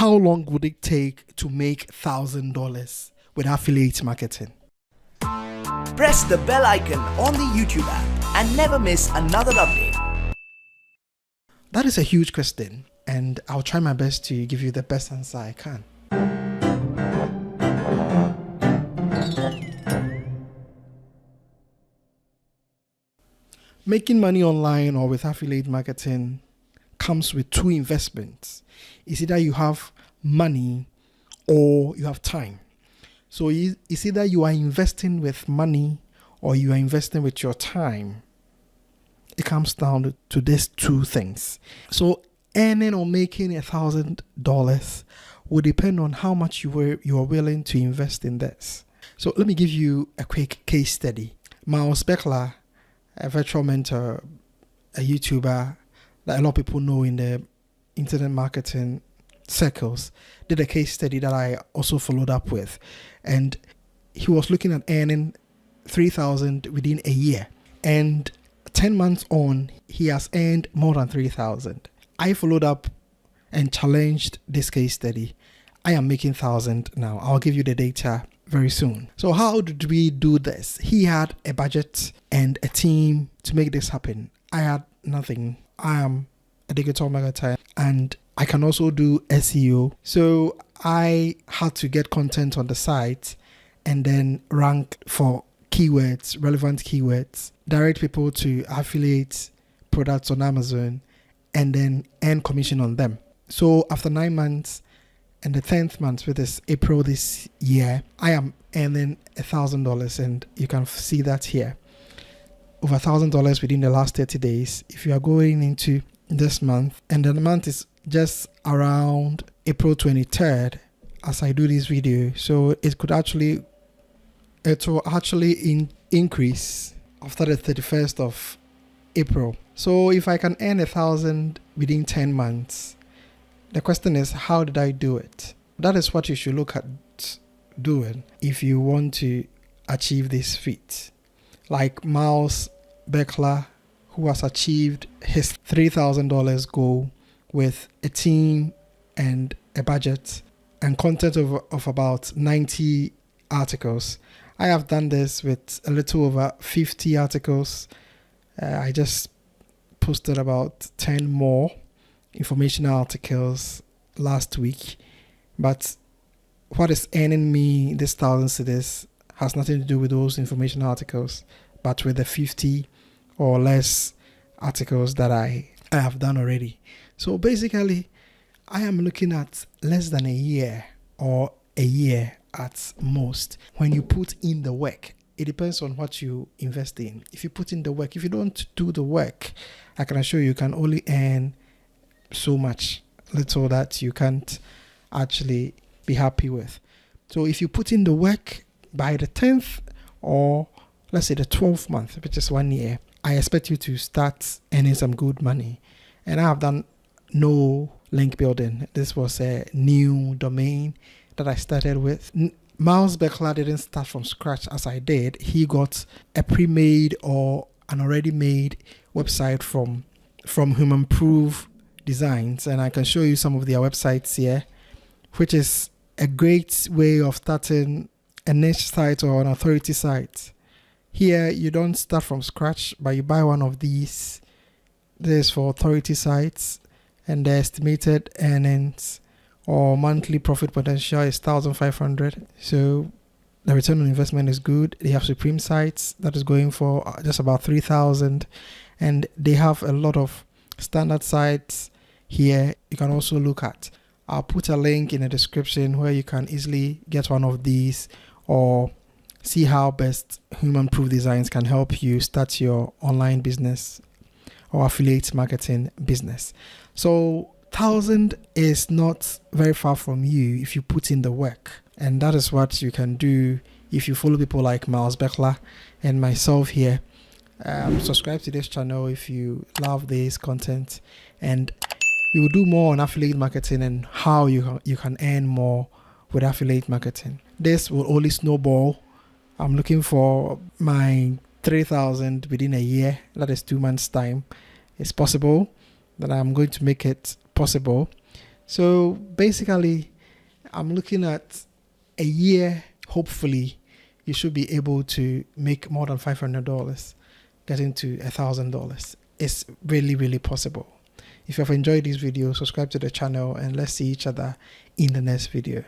How long would it take to make $1,000 with affiliate marketing? Press the bell icon on the YouTube app and never miss another update. That is a huge question, and I'll try my best to give you the best answer I can. Making money online or with affiliate marketing comes with two investments. It's either you have money or you have time. So it's either you are investing with money or you are investing with your time. It comes down to these two things. So earning or making $1,000 will depend on how much you are willing to invest in this. So let me give you a quick case study. Miles Beckler, a virtual mentor, a YouTuber that a lot of people know in the internet marketing circles, did a case study that I also followed up with. And he was looking at earning $3,000 within a year. And 10 months on, he has earned more than $3,000. I followed up and challenged this case study. I am making $1,000 now. I'll give you the data very soon. So how did we do this? He had a budget and a team to make this happen. I had nothing. I am a digital marketer and I can also do SEO. So I had to get content on the site and then rank for keywords, relevant keywords, direct people to affiliate products on Amazon, and then earn commission on them. So after 9 months, and the 10th month, which is April this year, I am earning $1,000, and you can see that here. Over $1,000 within the last 30 days. If you are going into this month, and the month is just around April 23rd as I do this video, so it will actually increase after the 31st of April. So if I can earn $1,000 within 10 months, the question is, how did I do it? That is what you should look at doing if you want to achieve this feat. Like Miles Beckler, who has achieved his $3,000 goal with a team and a budget and content of about 90 articles. I have done this with a little over 50 articles. I just posted about 10 more informational articles last week, but what is earning me this $1,000 has nothing to do with those informational articles, but with the 50 or less articles that I have done already. So basically, I am looking at less than a year or a year at most when you put in the work. It depends on what you invest in. If you put in the work, if you don't do the work, I can assure you can only earn so much, little that you can't actually be happy with. So if you put in the work by the 10th or let's say the 12th month, which is 1 year, I expect you to start earning some good money. And I have done no link building. This was a new domain that I started with. Miles Beckler didn't start from scratch as I did. He got a pre-made or an already made website from Human Proof Designs, and I can show you some of their websites here, which is a great way of starting a niche site or an authority site. Here you don't start from scratch, but you buy one of these. This is for authority sites, and the estimated earnings or monthly profit potential is 1,500. So the return on investment is good. They have Supreme sites that is going for just about 3,000, and they have a lot of standard sites here you can also look at. I'll put a link in the description where you can easily get one of these or see how best Human Proof Designs can help you start your online business or affiliate marketing business. So 1,000 is not very far from you if you put in the work, and that is what you can do if you follow people like Miles Beckler and myself here. Subscribe to this channel if you love this content, and we will do more on affiliate marketing and how you can earn more with affiliate marketing. This will only snowball. I'm looking for my 3,000 within a year. That is 2 months time. It's possible that I'm going to make it possible. So basically, I'm looking at a year. Hopefully, you should be able to make more than $500, getting to $1,000. It's really, really possible. If you have enjoyed this video, subscribe to the channel and let's see each other in the next video.